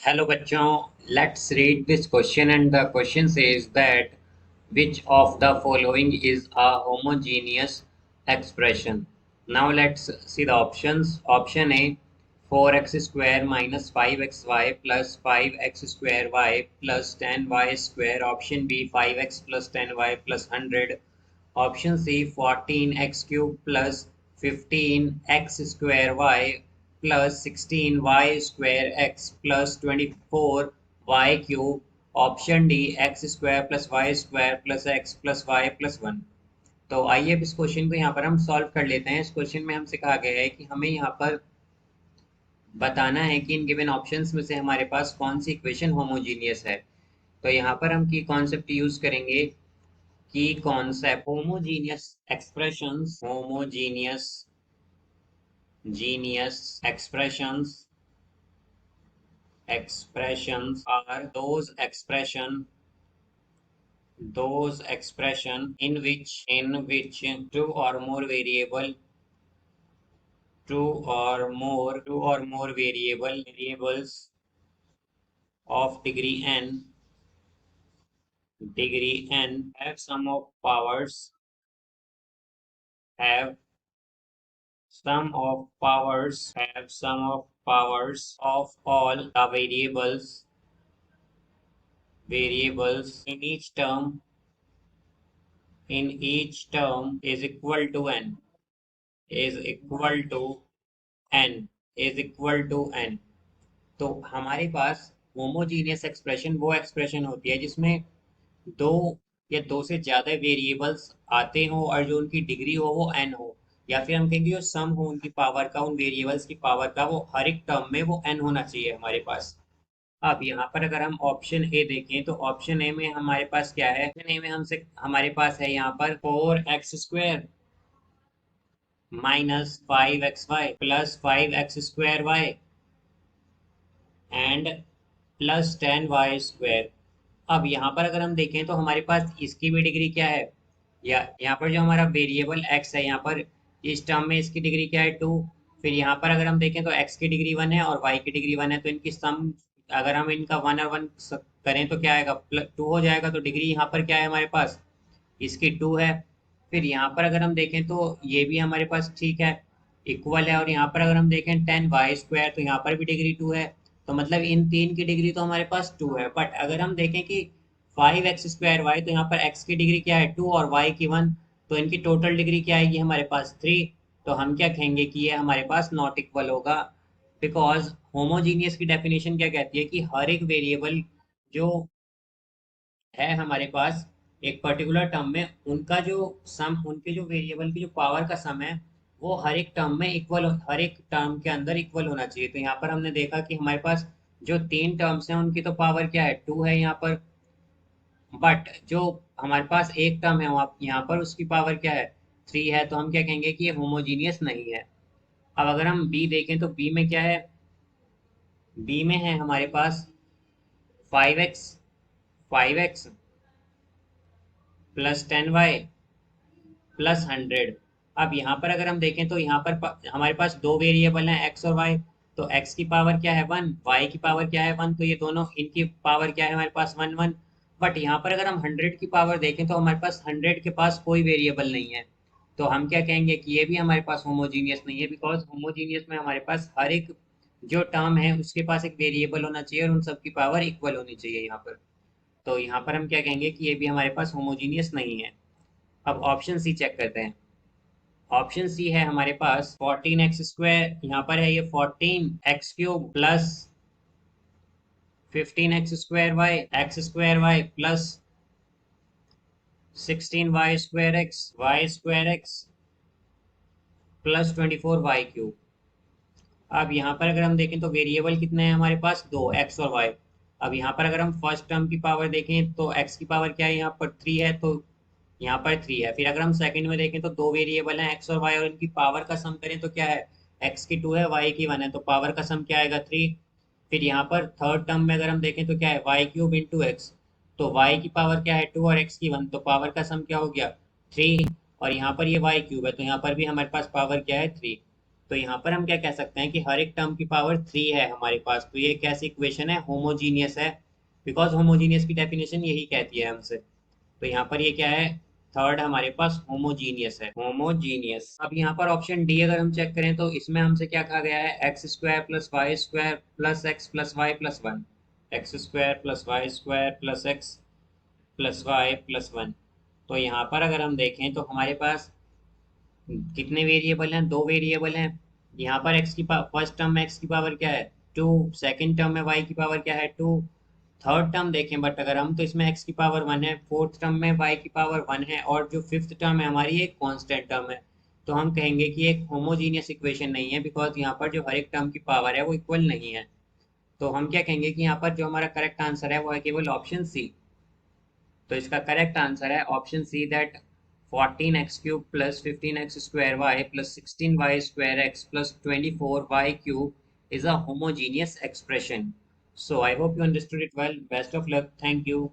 Hello बच्चों, let's read this question and the question says that which of the following is a homogeneous expression. Now let's see the options. Option A 4x square minus 5xy plus 5x square y plus 10y square. Option B 5x plus 10y plus 100. Option C 14x cube plus 15x square y plus 16y square x plus 24y cube. Option D x square plus y square plus x plus y plus 1। तो आइए अब इस question को यहाँ पर हम solve कर लेते हैं। इस क्वेश्चन में हमसे कहा गया है कि हमें यहाँ पर बताना है कि इन गिवन ऑप्शंस में से हमारे पास कौन सी इक्वेशन होमोजीनियस है। तो यहाँ पर हम की कॉन्सेप्ट यूज करेंगे की concept homogeneous genius expressions are those expression in which two or more variables of degree n have have sum of powers of all the variables in each term is equal to n is equal to n। तो हमारे पास homogeneous expression वो expression होती है जिसमें दो या दो से ज्यादा वेरिएबल्स आते हो और जो उनकी डिग्री हो वो n हो, या फिर हम कहेंगे जो सम हो उनकी पावर का, उन वेरिएबल्स की पावर का, वो हर एक टर्म में वो n होना चाहिए हमारे पास। अब यहाँ पर अगर हम ऑप्शन ए देखें तो ऑप्शन ए में हमारे पास क्या है। ऑप्शन ए में हमसे हमारे पास है यहाँ पर 4x² minus 5xy plus 5x² and plus 10y²। अब यहाँ पर अगर हम देखें तो हमारे पास इसकी भी डिग्री क्या है, या यहाँ पर जो हमारा वेरिएबल x है, यहाँ पर इस टर्म में इसकी डिग्री क्या है 2। फिर यहाँ पर अगर हम देखें तो x की डिग्री 1 है और y की डिग्री 1 है, तो इनकी सम अगर हम इनका 1 और 1 करें तो क्या आएगा, +2 हो जाएगा। तो डिग्री यहाँ पर क्या है हमारे पास, इसकी 2 है। फिर यहाँ पर अगर हम देखें तो ये भी हमारे पास ठीक है, इक्वल है। और यहाँ पर अगर हम देखें 10y² तो यहाँ पर भी डिग्री 2 है। तो मतलब इन तीन की डिग्री तो हमारे पास 2 है। बट अगर हम देखें कि 5x² तो यहाँ पर x की डिग्री क्या है 2 और y की 1, तो इनकी टोटल डिग्री क्या आएगी हमारे पास 3। तो हम क्या कहेंगे कि ये हमारे पास नॉट इक्वल होगा। बिकॉज होमोजीनियस की डेफिनेशन क्या कहती है कि हर एक वेरिएबल जो है हमारे पास एक पर्टिकुलर टर्म में, उनका जो सम, उनके जो वेरिएबल की जो पावर का सम है वो हर एक टर्म में इक्वल, हर एक टर्म के अंदर इक्वल होना चाहिए। तो यहाँ पर हमने देखा कि हमारे पास जो तीन टर्म्स हैं उनकी तो पावर क्या है 2 है यहाँ पर, बट जो हमारे पास एक टर्म है वहाँ यहाँ पर उसकी पावर क्या है 3 है। तो हम क्या कहेंगे कि ये होमोजीनियस नहीं है। अब अगर हम बी देखें तो बी में क्या है, बी में है हमारे पास 5x प्लस 10y प्लस 100। अब यहाँ पर अगर हम देखें तो यहाँ पर हमारे पास दो वेरिएबल हैं x और y। तो x की पावर क्या है 1, y की पावर क्या है 1, तो ये दोनों इनकी पावर क्या है हमारे पास 1 1। बट यहाँ पर अगर हम 100 की पावर देखें तो हमारे पास 100 के पास कोई वेरिएबल नहीं है। तो हम क्या कहेंगे कि ये भी हमारे पास होमोजीनियस नहीं है। बिकॉज होमोजीनियस में हमारे पास हर एक जो टर्म है उसके पास एक वेरिएबल होना चाहिए और उन सबकी पावर इक्वल होनी चाहिए यहाँ पर। तो यहाँ पर हम क्या कहेंगे कि ये भी हमारे पास होमोजीनियस नहीं है। अब ऑप्शन सी चेक करते हैं। ऑप्शन सी है हमारे पास 14x², यहाँ पर है ये 14x³ plus 15x² plus 16y² plus 24y³ अब यहाँ पर अगर हम देखें तो वेरिएबल कितने हैं हमारे पास, दो, x और y। अब यहाँ पर अगर हम फर्स्ट टर्म की पावर देखें तो x की पावर क्या है यहाँ पर 3 है, तो यहाँ पर 3 है। फिर अगर हम सेकंड में देखें तो दो वेरिएबल हैं x और y, और इनकी पावर का सम करें तो क्या है, x की 2 है y की 1 है, तो पावर का सम क्या आएगा 3। फिर यहाँ पर थर्ड टर्म में अगर हम देखें तो क्या है y³ इंटू एक्स, तो y की पावर क्या है 2 और x की 1, तो पावर का सम क्या हो गया 3। और यहाँ पर ये y³ है तो यहाँ पर भी हमारे पास पावर क्या है 3। तो यहाँ पर हम क्या कह सकते हैं कि हर एक टर्म की पावर 3 है हमारे पास। तो ये कैसी इक्वेशन है, होमोजीनियस है, बिकॉज होमोजीनियस की डेफिनेशन यही कहती है हमसे। तो यहाँ पर ये क्या है, थर्ड हमारे पास होमोजीनियस है, होमोजीनियस। अब यहाँ पर ऑप्शन डी अगर हम चेक करें तो इसमें हमसे क्या कहा गया है, x square plus y square plus x plus y plus one, x square plus y square plus x plus y plus one. तो यहाँ पर अगर हम देखें तो हमारे पास कितने वेरिएबल हैं, दो वेरिएबल हैं। यहाँ पर एक्स की फर्स्ट टर्म में एक्स की पावर क्या है, टू, सेकेंड टर्म में वाई की पावर क्या है, टू। थर्ड टर्म देखें बट अगर हम, तो इसमें एक्स की पावर वन है, फोर्थ टर्म में वाई की पावर वन है, और जो फिफ्थ टर्म है हमारी एक कांस्टेंट टर्म है। तो हम कहेंगे कि एक होमोजीनियस इक्वेशन नहीं है, बिकॉज यहाँ पर जो हर एक टर्म की पावर है वो इक्वल नहीं है। तो हम क्या कहेंगे कि यहाँ पर जो हमारा करेक्ट आंसर है वो है केवल ऑप्शन सी। तो इसका करेक्ट आंसर है option C, that 14x cube plus 15x square y plus 16y square x plus 24y cube is a homogeneous expression. So I hope you understood it well. Best of luck. Thank you.